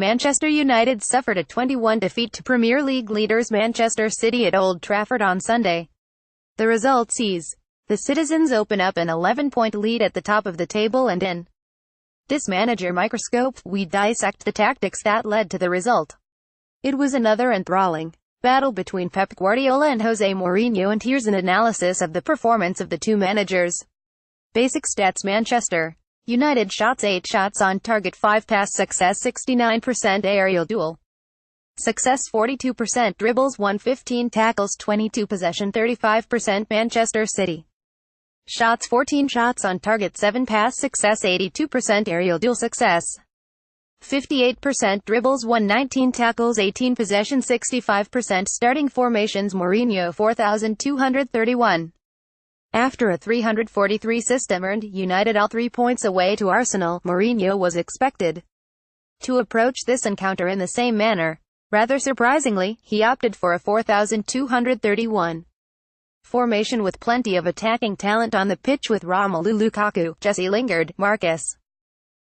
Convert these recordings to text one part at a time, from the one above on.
Manchester United suffered a 2-1 defeat to Premier League leaders Manchester City at Old Trafford on Sunday. The result sees the citizens open up an 11-point lead at the top of the table, and in this manager microscope, we dissect the tactics that led to the result. It was another enthralling battle between Pep Guardiola and Jose Mourinho, and here's an analysis of the performance of the two managers. Basic stats: Manchester United shots: 8 shots on target, 5 pass success, 69% aerial duel success, 42% dribbles, 115 tackles, 22 possession, 35%. Manchester City shots: 14 shots on target, 7 pass success, 82% aerial duel success, 58% dribbles, 119 tackles, 18 possession, 65%. Starting formations: Mourinho 4,231. After a 343 system earned United all 3 points away to Arsenal, Mourinho was expected to approach this encounter in the same manner. Rather surprisingly, he opted for a 4,231 formation with plenty of attacking talent on the pitch, with Romelu Lukaku, Jesse Lingard, Marcus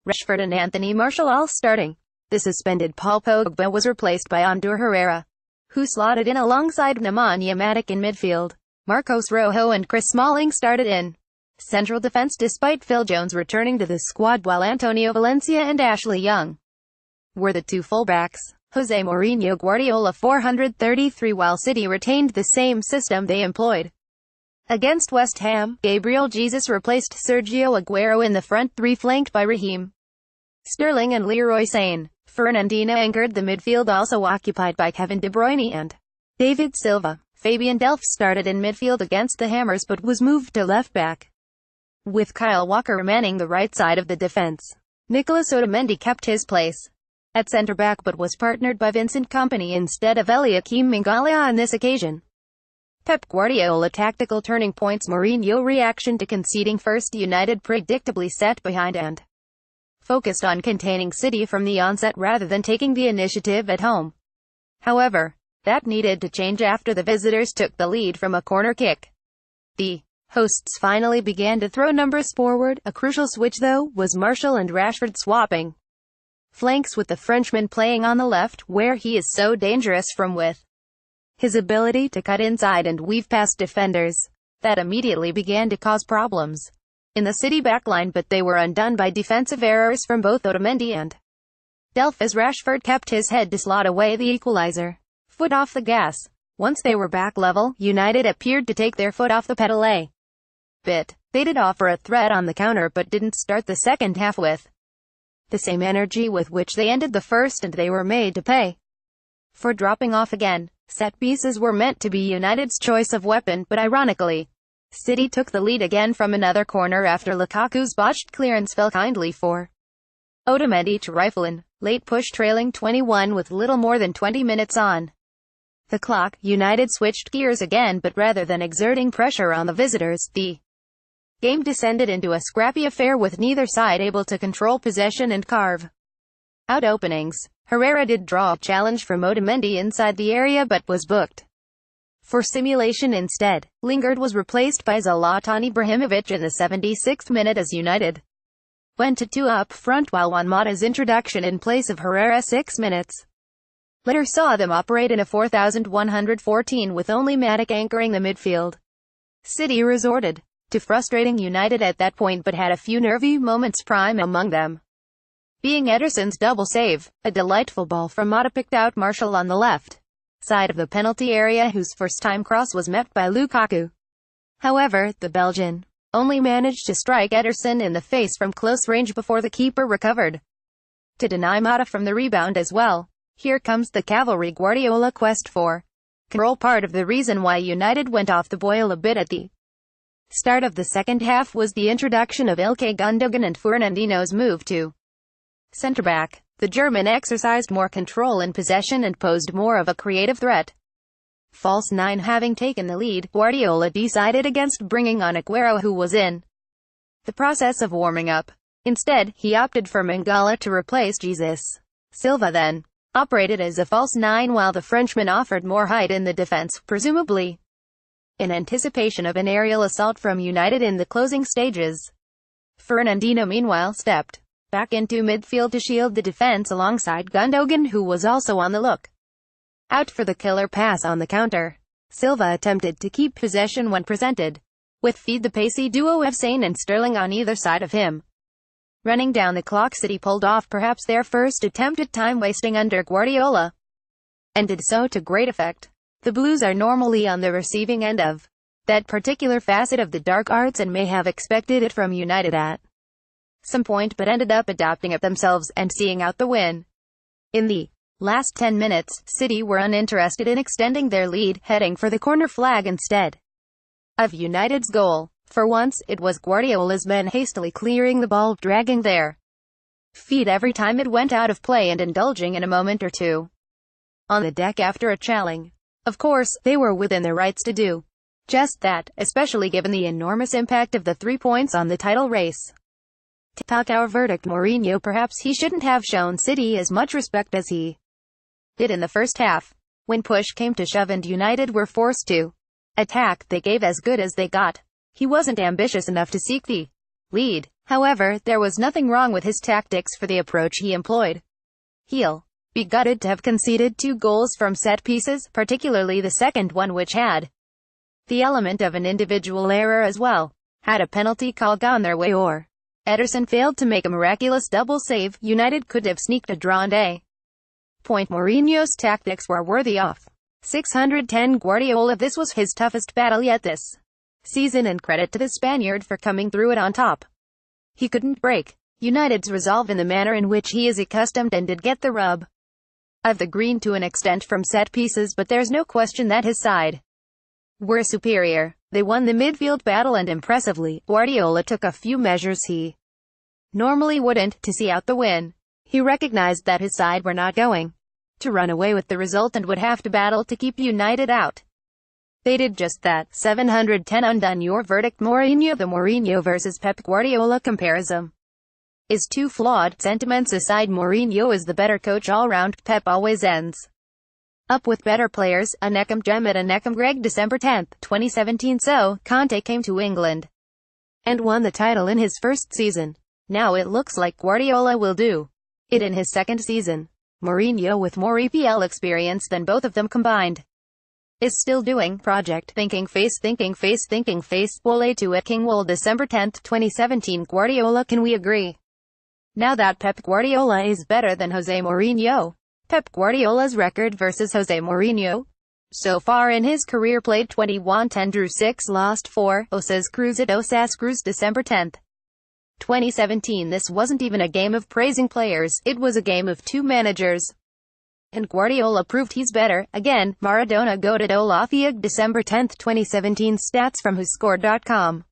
Rashford and Anthony Martial all starting. The suspended Paul Pogba was replaced by Ander Herrera, who slotted in alongside Nemanja Matic in midfield. Marcos Rojo and Chris Smalling started in central defense despite Phil Jones returning to the squad, while Antonio Valencia and Ashley Young were the two fullbacks. Jose Mourinho Guardiola 433. While City retained the same system they employed against West Ham, Gabriel Jesus replaced Sergio Aguero in the front three, flanked by Raheem Sterling and Leroy Sane. Fernandinho anchored the midfield, also occupied by Kevin De Bruyne and David Silva. Fabian Delph started in midfield against the Hammers but was moved to left back, with Kyle Walker manning the right side of the defense. Nicolas Otamendi kept his place at centre back but was partnered by Vincent Kompany instead of Eliakim Mangala on this occasion. Pep Guardiola tactical turning points: Mourinho reaction to conceding first. United predictably sat behind and focused on containing City from the onset rather than taking the initiative at home. However, that needed to change after the visitors took the lead from a corner kick. The hosts finally began to throw numbers forward. A crucial switch, though, was Martial and Rashford swapping flanks, with the Frenchman playing on the left, where he is so dangerous from with his ability to cut inside and weave past defenders. That immediately began to cause problems in the City backline, but they were undone by defensive errors from both Otamendi and Delph, as Rashford kept his head to slot away the equalizer. Foot off the gas. Once they were back level, United appeared to take their foot off the pedal a bit. They did offer a threat on the counter but didn't start the second half with the same energy with which they ended the first, and they were made to pay for dropping off again. Set pieces were meant to be United's choice of weapon, but ironically, City took the lead again from another corner after Lukaku's botched clearance fell kindly for Otamendi to rifle in. Late push, trailing 21 with little more than 20 minutes on the clock. United switched gears again, but rather than exerting pressure on the visitors, the game descended into a scrappy affair, with neither side able to control possession and carve out openings. Herrera did draw a challenge from Otamendi inside the area but was booked for simulation instead. Lingard was replaced by Zlatan Ibrahimovic in the 76th minute as United went to 2 up front, while Juan Mata's introduction in place of Herrera 6 minutes later saw them operate in a 4,114, with only Matic anchoring the midfield. City resorted to frustrating United at that point, but had a few nervy moments, prime among them being Ederson's double save. A delightful ball from Mata picked out Martial on the left side of the penalty area, whose first-time cross was met by Lukaku. However, the Belgian only managed to strike Ederson in the face from close range before the keeper recovered to deny Mata from the rebound as well. Here comes the cavalry. Guardiola quest for control, part of the reason why United went off the boil a bit at the start of the second half was the introduction of Ilkay Gundogan and Fernandinho's move to centre-back. The German exercised more control in possession and posed more of a creative threat. False 9 having taken the lead, Guardiola decided against bringing on Aguero, who was in the process of warming up. Instead, he opted for Mangala to replace Jesus. Silva then operated as a false 9, while the Frenchman offered more height in the defense, presumably in anticipation of an aerial assault from United in the closing stages. Fernandinho meanwhile stepped back into midfield to shield the defense alongside Gundogan, who was also on the look out for the killer pass on the counter. Silva attempted to keep possession when presented, with feed the pacey duo of Sane and Sterling on either side of him. Running down the clock, City pulled off perhaps their first attempt at time-wasting under Guardiola, and did so to great effect. The Blues are normally on the receiving end of that particular facet of the dark arts and may have expected it from United at some point, but ended up adapting it themselves and seeing out the win. In the last 10 minutes, City were uninterested in extending their lead, heading for the corner flag instead of United's goal. For once, it was Guardiola's men hastily clearing the ball, dragging their feet every time it went out of play and indulging in a moment or two on the deck after a challenge. Of course, they were within their rights to do just that, especially given the enormous impact of the 3 points on the title race. To talk our verdict, Mourinho, perhaps he shouldn't have shown City as much respect as he did in the first half. When push came to shove and United were forced to attack, they gave as good as they got. He wasn't ambitious enough to seek the lead. However, there was nothing wrong with his tactics for the approach he employed. He'll be gutted to have conceded 2 goals from set pieces, particularly the second one, which had the element of an individual error as well. Had a penalty call gone their way or Ederson failed to make a miraculous double save, United could have sneaked a draw and a point. Mourinho's tactics were worthy of 610 Guardiola. This was his toughest battle yet this season, and credit to the Spaniard for coming through it on top. He couldn't break United's resolve in the manner in which he is accustomed, and did get the rub of the green to an extent from set pieces, but there's no question that his side were superior. They won the midfield battle, and impressively, Guardiola took a few measures he normally wouldn't to see out the win. He recognized that his side were not going to run away with the result and would have to battle to keep United out. They did just that. 710 undone. Your verdict, Mourinho. The Mourinho versus Pep Guardiola comparison is too flawed. Sentiments aside, Mourinho is the better coach all round. Pep always ends up with better players. A Neckham gem at a Neckham. Greg, December 10, 2017. So, Conte came to England and won the title in his first season. Now it looks like Guardiola will do it in his second season. Mourinho, with more EPL experience than both of them combined, is still doing project thinking face. Wole to it. King Wool, December 10, 2017. Guardiola, can we agree now that Pep Guardiola is better than Jose Mourinho? Pep Guardiola's record versus Jose Mourinho so far in his career: played 21, 10, drew 6, lost 4. Osas Cruz at Osas Cruz, December 10, 2017. This wasn't even a game of praising players, it was a game of 2 managers. And Guardiola proved he's better. Again, Maradona goated Olafia, December 10, 2017. Stats from WhoScored.com.